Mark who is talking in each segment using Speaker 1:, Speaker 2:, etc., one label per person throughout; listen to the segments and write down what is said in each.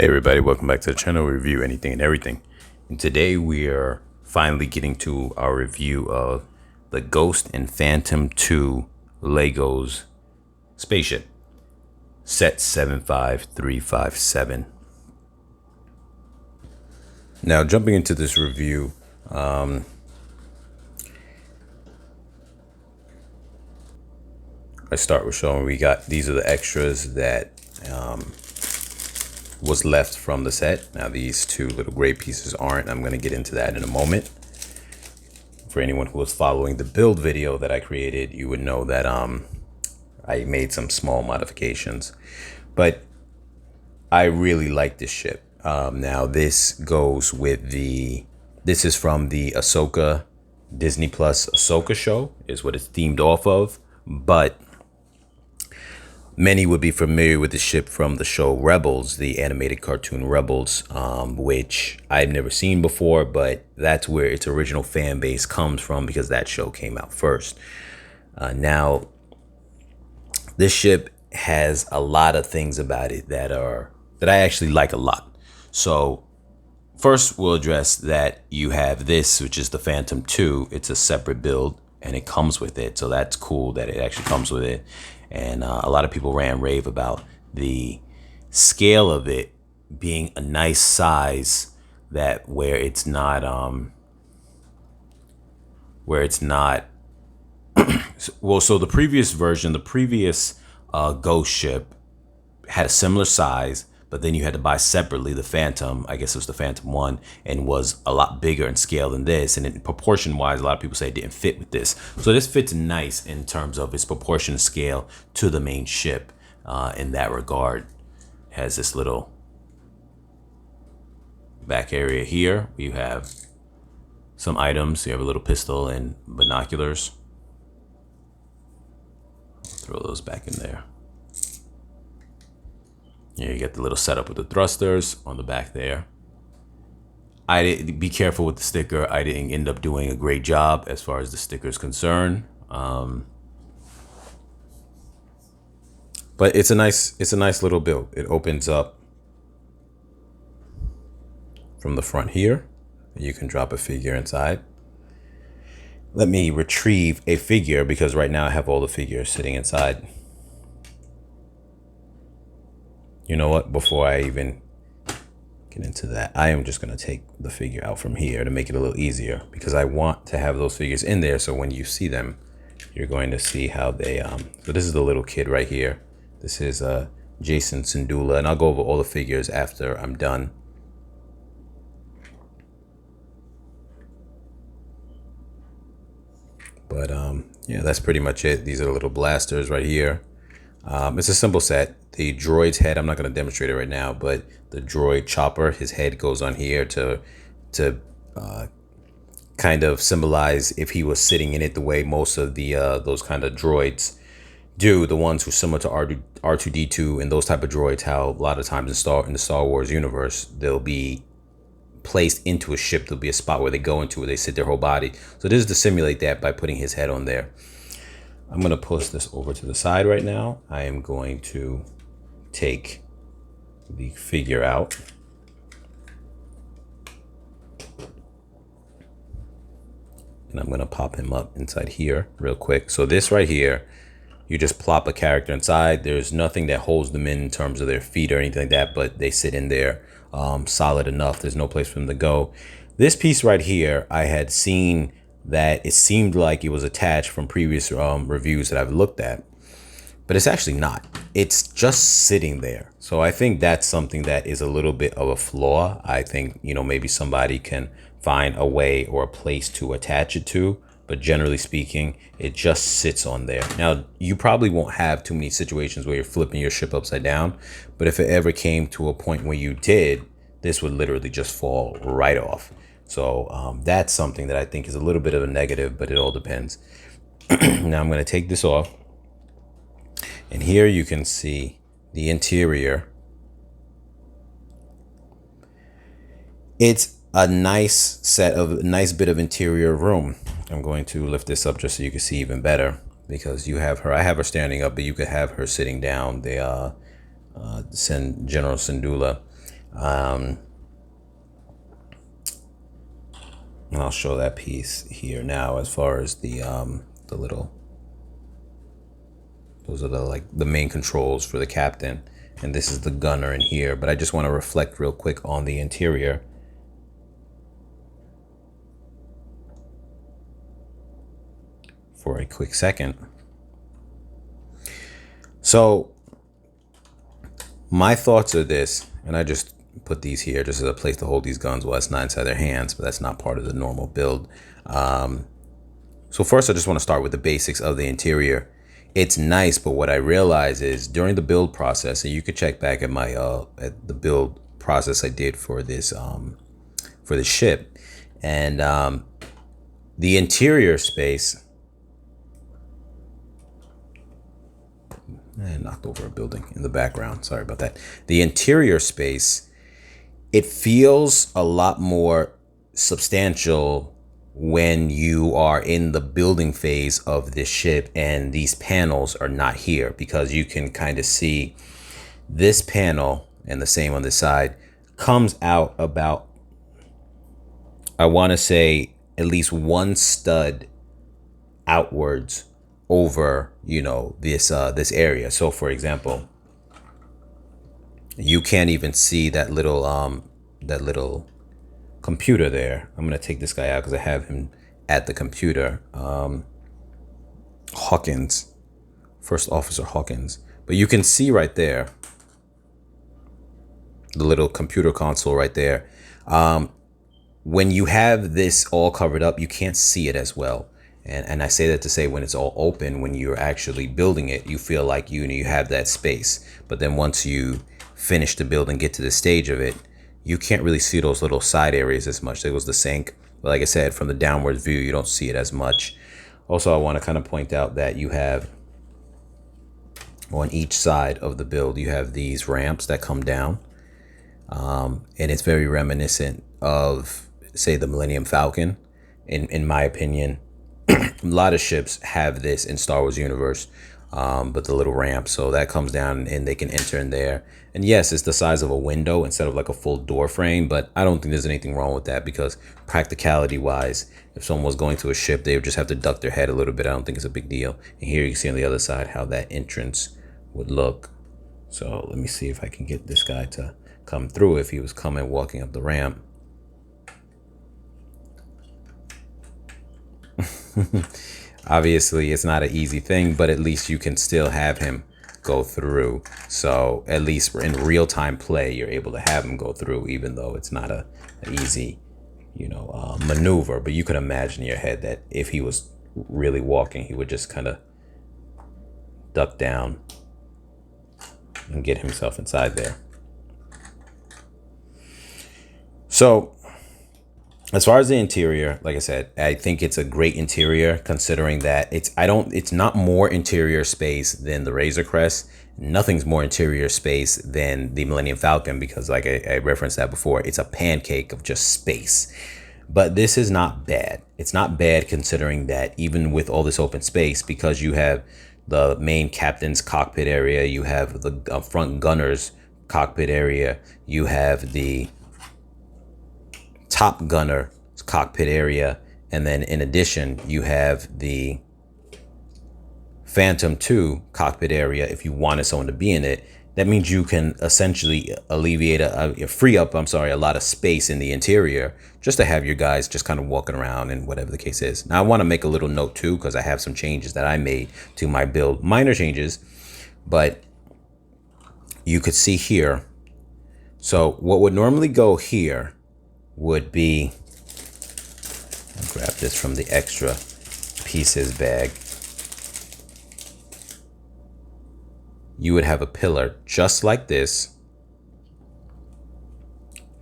Speaker 1: Hey everybody, welcome back to the channel. We review anything and everything. And today we are finally getting to our review of the Ghost and Phantom 2 Legos spaceship set 75357. Now jumping into this review, I start with showing these are the extras that was left from the set. Now these two little gray pieces aren't. I'm going to get into that in a moment. For anyone who was following the build video that I created, you would know that I made some small modifications, but I really like this ship. Now this goes with this is from the Ahsoka Disney Plus Ahsoka show is what it's themed off of, but many would be familiar with the ship from the show Rebels, the animated cartoon Rebels, which I've never seen before, but that's where its original fan base comes from because that show came out first. Now, this ship has a lot of things about it that I actually like a lot. So first, we'll address that you have this, which is the Phantom 2. It's a separate build, and it comes with it. So that's cool that it actually comes with it. And a lot of people rave about the scale of it being a nice size that where it's not well, so the previous version, the previous Ghost ship had a similar size, but then you had to buy separately the Phantom. I guess it was the Phantom 1, and was a lot bigger in scale than this. And in proportion wise, a lot of people say it didn't fit with this. So this fits nice in terms of its proportion scale to the main ship in that regard. It has this little back area here. You have some items. You have a little pistol and binoculars. Throw those back in there. Yeah, you get the little setup with the thrusters on the back there. I didn't be careful with the sticker. I didn't end up doing a great job as far as the sticker is concerned. But it's a nice little build. It opens up from the front here. You can drop a figure inside. Let me retrieve a figure because right now I have all the figures sitting inside. You know what? Before I even get into that, I am just going to take the figure out from here to make it a little easier because I want to have those figures in there. So when you see them, you're going to see how they, so this is the little kid right here. This is Jason Syndulla, and I'll go over all the figures after I'm done. But yeah, that's pretty much it. These are the little blasters right here. It's a simple set. The droid's head, I'm not going to demonstrate it right now, but the droid chopper, his head goes on here to kind of symbolize if he was sitting in it the way most of the those kind of droids do, the ones who are similar to R2-D2 and those type of droids, how a lot of times in the Star Wars universe, they'll be placed into a ship. There'll be a spot where they go into where they sit their whole body. So this is to simulate that by putting his head on there. I'm going to push this over to the side right now. I am going to take the figure out. And I'm going to pop him up inside here real quick. So this right here, you just plop a character inside. There's nothing that holds them in terms of their feet or anything like that, but they sit in there solid enough. There's no place for them to go. This piece right here, I had seen that it seemed like it was attached from previous reviews that I've looked at, but it's actually not. It's just sitting there. So I think that's something that is a little bit of a flaw. I think, you know, maybe somebody can find a way or a place to attach it to, but generally speaking, it just sits on there. Now, you probably won't have too many situations where you're flipping your ship upside down, but if it ever came to a point where you did, this would literally just fall right off. So that's something that I think is a little bit of a negative, but it all depends. Now I'm going to take this off. And here you can see the interior. It's a nice bit of interior room. I'm going to lift this up just so you can see even better because you have her. I have her standing up, but you could have her sitting down. General Syndulla. And I'll show that piece here now. As far as the little, those are the like the main controls for the captain, and this is the gunner in here. But I just want to reflect real quick on the interior. For a quick second. So my thoughts are this, and I just put these here just as a place to hold these guns while it's not inside their hands, but that's not part of the normal build. So first I just want to start with the basics of the interior. It's nice, but what I realize is during the build process, and you could check back at my at the build process I did for this ship, and the interior space. And knocked over a building in the background. Sorry about that. The interior space, it feels a lot more substantial when you are in the building phase of this ship and these panels are not here, because you can kind of see this panel, and the same on this side, comes out about, I want to say, at least one stud outwards over, you know, this area. So for example, you can't even see that little computer there. I'm gonna take this guy out because I have him at the computer. Hawkins, First Officer Hawkins. But you can see right there the little computer console right there. When you have this all covered up, you can't see it as well. And I say that to say, when it's all open, when you're actually building it, you feel like you have that space. But then once you finish the build and get to the stage of it, you can't really see those little side areas as much. There goes the sink. But like I said, from the downward view, you don't see it as much. Also, I want to kind of point out that you have on each side of the build, you have these ramps that come down. And it's very reminiscent of, say, the Millennium Falcon, in my opinion. A lot of ships have this in Star Wars universe, but the little ramp, so that comes down and they can enter in there. And yes, it's the size of a window instead of like a full door frame, but I don't think there's anything wrong with that, because practicality wise, if someone was going to a ship, they would just have to duck their head a little bit. I don't think it's a big deal. And here you can see on the other side how that entrance would look. So let me see if I can get this guy to come through if he was coming walking up the ramp. Obviously, it's not an easy thing, but at least you can still have him go through. So at least in real-time play, you're able to have him go through, even though it's not an easy, maneuver. But you could imagine in your head that if he was really walking, he would just kind of duck down and get himself inside there. So as far as the interior, like I said, I think it's a great interior, considering that it's not more interior space than the Razor Crest. Nothing's more interior space than the Millennium Falcon, because like I referenced that before, it's a pancake of just space. But this is not bad. It's not bad considering that even with all this open space, because you have the main captain's cockpit area, you have the front gunner's cockpit area, you have the top gunner cockpit area, and then in addition you have the Phantom 2 cockpit area. If you wanted someone to be in it, that means you can essentially free up a lot of space in the interior, just to have your guys just kind of walking around and whatever the case is. Now I want to make a little note too, because I have some changes that I made to my build, minor changes, but you could see here. So what would normally go here would be, I'll grab this from the extra pieces bag. You would have a pillar just like this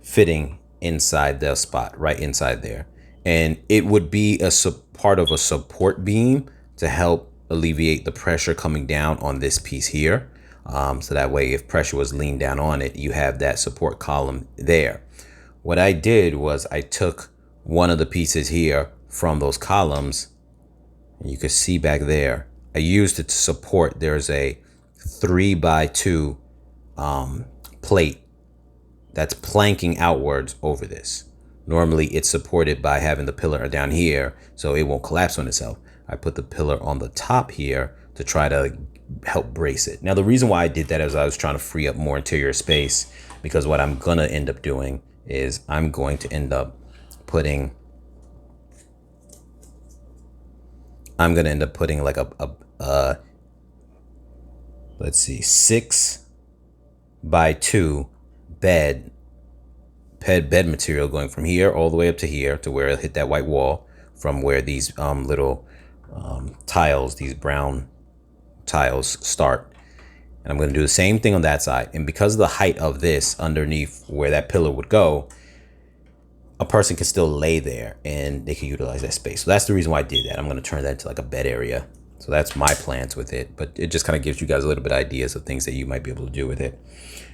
Speaker 1: fitting inside the spot, right inside there. And it would be a part of a support beam to help alleviate the pressure coming down on this piece here. So that way, if pressure was leaned down on it, you have that support column there. What I did was I took one of the pieces here from those columns, and you can see back there, I used it to support. There's a 3x2 plate that's planking outwards over this. Normally it's supported by having the pillar down here so it won't collapse on itself. I put the pillar on the top here to try to help brace it. Now the reason why I did that is I was trying to free up more interior space, because what I'm gonna end up doing is I'm going to end up putting like a let's see, 6x2 bed material going from here all the way up to here to where it'll hit that white wall, from where these little tiles, these brown tiles start. And I'm going to do the same thing on that side. And because of the height of this underneath where that pillar would go, a person can still lay there and they can utilize that space. So that's the reason why I did that. I'm going to turn that into like a bed area. So that's my plans with it, but it just kind of gives you guys a little bit of ideas of things that you might be able to do with it.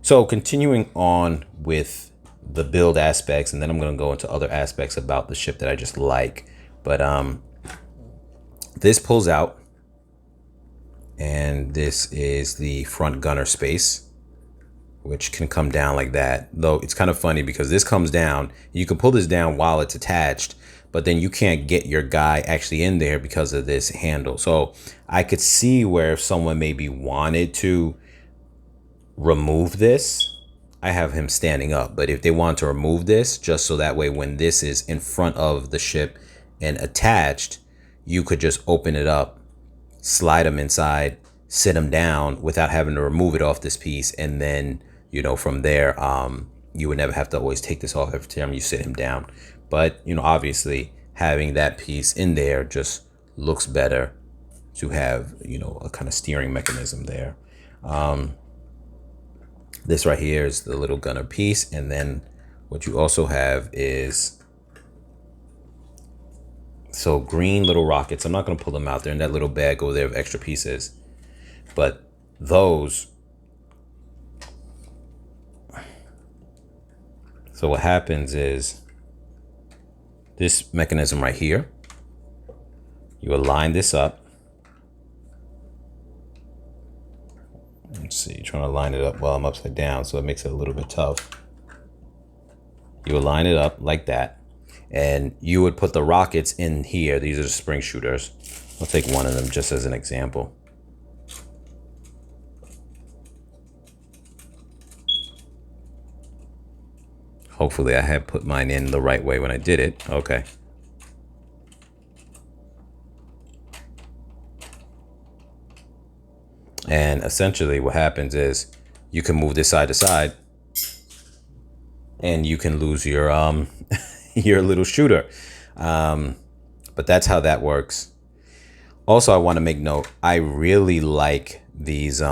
Speaker 1: So continuing on with the build aspects, and then I'm going to go into other aspects about the ship that I just like. But this pulls out, and this is the front gunner space, which can come down like that. Though it's kind of funny because this comes down, you can pull this down while it's attached, but then you can't get your guy actually in there because of this handle. So I could see where if someone maybe wanted to remove this, I have him standing up, but if they want to remove this, just so that way when this is in front of the ship and attached, you could just open it up, slide them inside, sit them down without having to remove it off this piece. And then, you know, from there, you would never have to always take this off every time you sit him down. But, you know, obviously having that piece in there just looks better to have, you know, a kind of steering mechanism there. This right here is the little gunner piece. And then what you also have is, so green little rockets. I'm not going to pull them out. They're in that little bag over there of extra pieces. But those, so what happens is this mechanism right here, you align this up. Let's see, trying to line it up while I'm upside down, so it makes it a little bit tough. You align it up like that, and you would put the rockets in here. These are the spring shooters. I'll take one of them just as an example. Hopefully I had put mine in the right way when I did it. Okay. And essentially what happens is you can move this side to side and you can lose your your little shooter. But that's how that works. Also, I want to make note, I really like these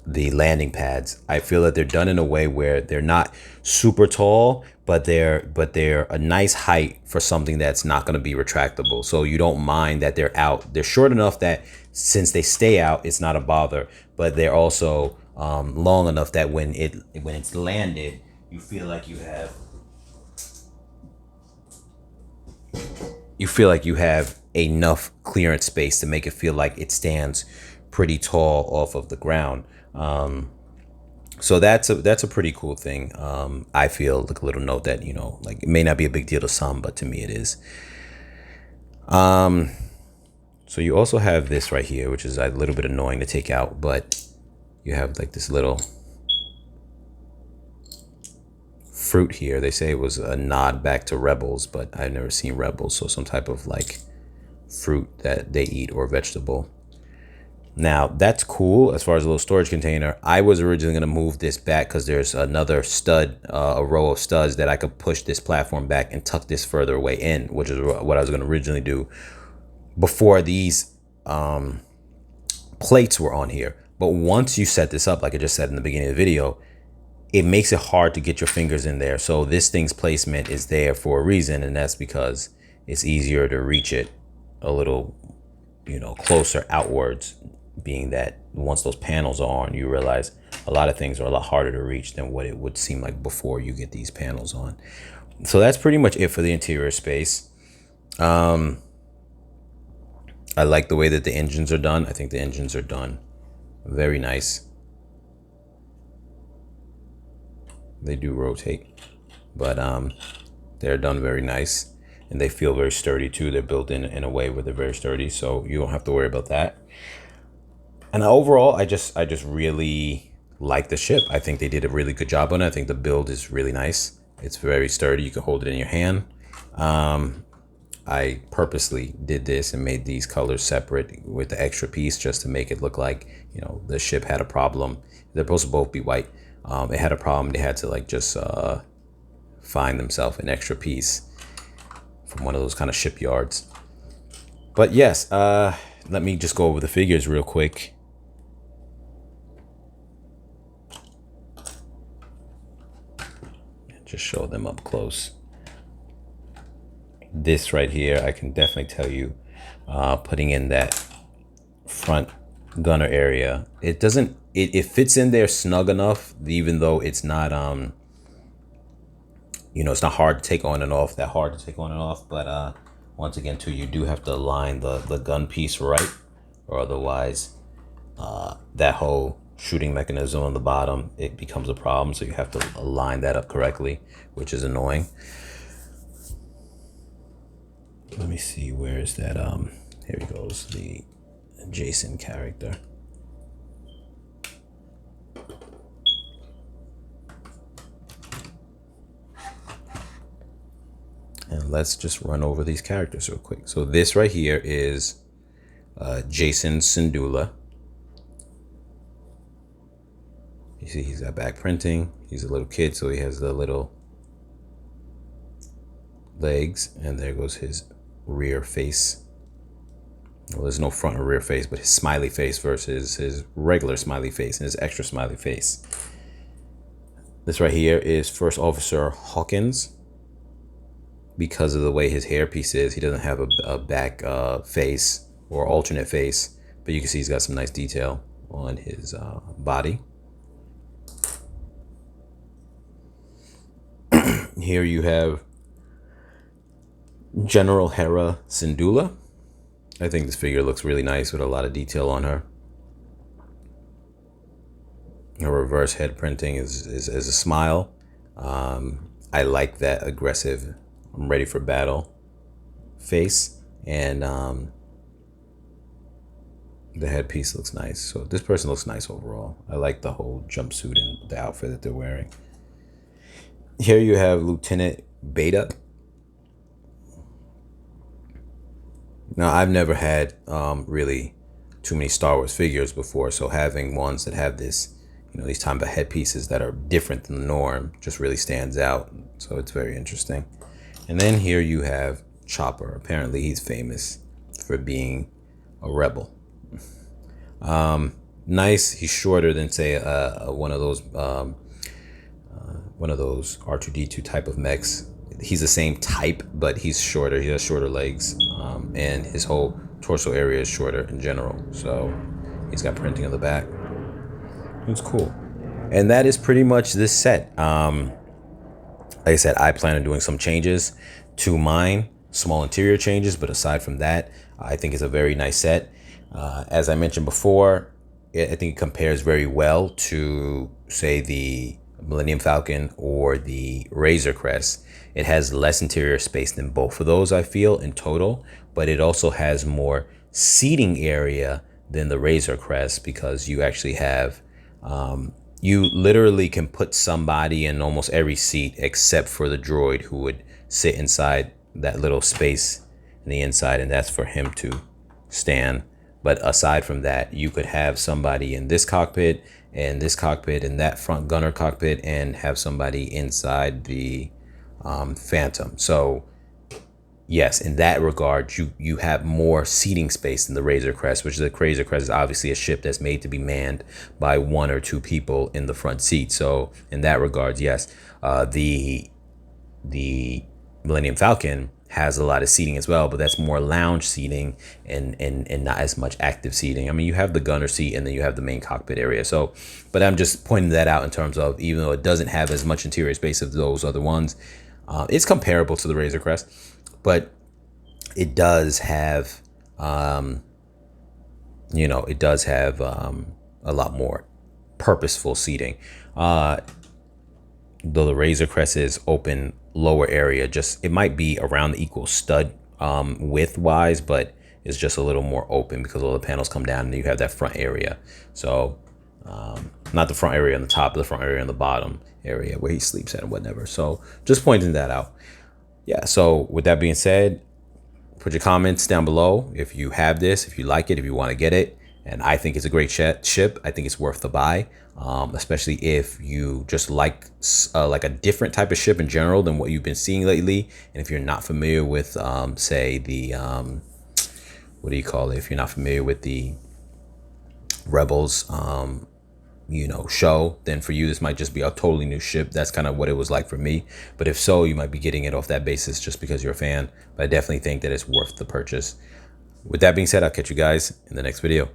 Speaker 1: the landing pads. I feel that they're done in a way where they're not super tall, but they're a nice height for something that's not going to be retractable. So you don't mind that they're out. They're short enough that since they stay out, it's not a bother, but they're also long enough that when it's landed, you feel like you have enough clearance space to make it feel like it stands pretty tall off of the ground. So that's a pretty cool thing. I feel, like a little note that, you know, like it may not be a big deal to some, but to me it is. So you also have this right here, which is a little bit annoying to take out, but you have like this little fruit here. They say it was a nod back to Rebels, but I've never seen Rebels, so some type of like fruit that they eat or vegetable. Now that's cool as far as a little storage container. I was originally going to move this back because there's another stud, a row of studs that I could push this platform back and tuck this further away in, which is what I was going to originally do before these plates were on here. But once you set this up, like I just said in the beginning of the video, it makes it hard to get your fingers in there. So this thing's placement is there for a reason, and that's because it's easier to reach it a little, you know, closer outwards, being that once those panels are on, you realize a lot of things are a lot harder to reach than what it would seem like before you get these panels on. So that's pretty much it for the interior space. I like the way that the engines are done. I think the engines are done very nice. They do rotate, but they're done very nice, and they feel very sturdy too. They're built in a way where they're very sturdy, so you don't have to worry about that. And overall, I just really like the ship. I think they did a really good job on it. I think the build is really nice. It's very sturdy. You can hold it in your hand. I purposely did this and made these colors separate with the extra piece just to make it look like, you know, the ship had a problem. They're supposed to both be white. It had a problem. They had to like just find themselves an extra piece from one of those kind of shipyards. But yes, let me just go over the figures real quick. Just show them up close. This right here, I can definitely tell you, putting in that front gunner area, it doesn't, it fits in there snug enough, even though it's not, you know, it's not hard to take on and off, but once again too, you do have to align the gun piece right, or otherwise that whole shooting mechanism on the bottom, it becomes a problem. So you have to align that up correctly, which is annoying. Let me see, where is that? Here he goes, the Jason character. And let's just run over these characters real quick. So this right here is Jason Syndulla. You see he's got back printing. He's a little kid, so he has the little legs, and there goes his rear face. Well, there's no front or rear face, but his smiley face versus his regular smiley face and his extra smiley face. This right here is First Officer Hawkins. Because of the way his hairpiece is, he doesn't have a back face or alternate face, but you can see he's got some nice detail on his body. Here you have General Hera Syndulla. I think this figure looks really nice with a lot of detail on her. Her reverse head printing is a smile. I like that aggressive, I'm ready for battle face, and the headpiece looks nice. So this person looks nice overall. I like the whole jumpsuit and the outfit that they're wearing. Here you have Lieutenant Beta. Now, I've never had really too many Star Wars figures before, so having ones that have this, you know, these type of headpieces that are different than the norm just really stands out. So it's very interesting. And then here you have Chopper. Apparently he's famous for being a rebel. Nice. He's shorter than, say, one of those R2-D2 type of mechs. He's the same type, but he's shorter. He has shorter legs, and his whole torso area is shorter in general. So he's got printing on the back. It's cool. And that is pretty much this set. Like I said, I plan on doing some changes to mine, small interior changes, but aside from that, I think it's a very nice set. As I mentioned before, I think it compares very well to, say, the Millennium Falcon or the Razor Crest. It has less interior space than both of those, I feel, in total, but it also has more seating area than the Razor Crest, because you actually have you literally can put somebody in almost every seat except for the droid, who would sit inside that little space in the inside, and that's for him to stand. But aside from that, you could have somebody in this cockpit and this cockpit and that front gunner cockpit, and have somebody inside the Phantom. So yes, in that regard, you have more seating space than the Razor Crest, which the Razor Crest is obviously a ship that's made to be manned by one or two people in the front seat. So in that regard, yes, the Millennium Falcon has a lot of seating as well, but that's more lounge seating and not as much active seating. I mean, you have the gunner seat and then you have the main cockpit area. So, but I'm just pointing that out in terms of, even though it doesn't have as much interior space as those other ones, it's comparable to the Razor Crest, but it does have, you know, it does have a lot more purposeful seating. the Razor Crest is open lower area. Just it might be around the equal stud width wise, but it's just a little more open because all the panels come down and you have that front area. So not the front area on the top, but the front area on the bottom area where he sleeps at and whatever. So just pointing that out. Yeah, so with that being said, put your comments down below if you have this, if you like it, if you want to get it. And I think it's a great ship. I think it's worth the buy, especially if you just like a different type of ship in general than what you've been seeing lately. And if you're not familiar with, say, the, what do you call it? If you're not familiar with the Rebels, you know, show, then for you this might just be a totally new ship. That's kind of what it was like for me. But if so, you might be getting it off that basis just because you're a fan. But I definitely think that it's worth the purchase. With that being said, I'll catch you guys in the next video.